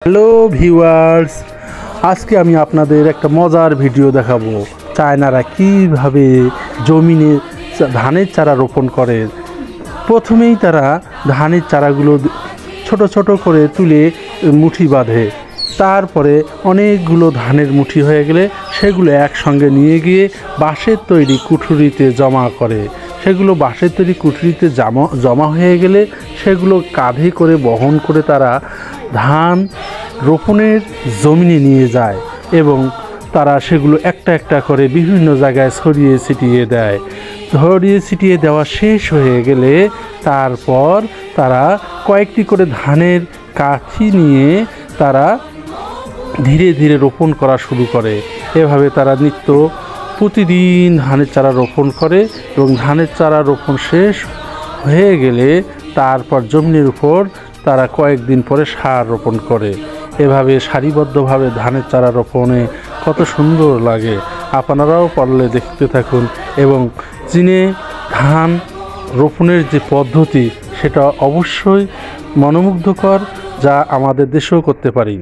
Hello viewers, আজকে আমি আপনাদের একটা মজার ভিডিও দেখাবো। চায়নারা কিভাবে জমিনে ধানের চারা রোপণ করে। প্রথমেই তারা ধানের চারাগুলো ছোট ছোট করে তুলে মুঠি বাঁধে। তারপরে অনেকগুলো ধানের মুঠি হয়ে গেলে সেগুলো একসঙ্গে নিয়ে গিয়ে বাঁশের তৈরি কুঠুরিতে জমা করে। সেগুলো বাঁশের তৈরি কুঠুরিতে জমা হয়ে গেলে সেগুলো কাঁধে করে বহন করে তারা ধান রোপণের জমিনে নিয়ে যায় এবং তারা সেগুলো একটা একটা করে বিভিন্ন জায়গায় ছড়িয়ে ছিটিয়ে দেয়। ছড়িয়ে ছিটিয়ে দেওয়া শেষ হয়ে গেলে তারপর তারা কয়েকটি করে ধানের কাঠি নিয়ে তারা ধীরে ধীরে রোপণ করা শুরু করে। এভাবে তারা প্রতিদিন ধানের চারা রোপণ করে এবং ধানের চারা রোপণ শেষ হয়ে গেলে তারপর জমির উপর তারা কয়েকদিন পরে সার রোপণ করে। এভাবে সারিবদ্ধভাবে ধানের চারা রোপণে কত সুন্দর লাগে, আপনারাও পারলে দেখতে থাকুন এবং চীনে ধান রোপণের যে পদ্ধতি সেটা অবশ্যই মনোমুগ্ধকর, যা আমাদের দেশেও করতে পারি।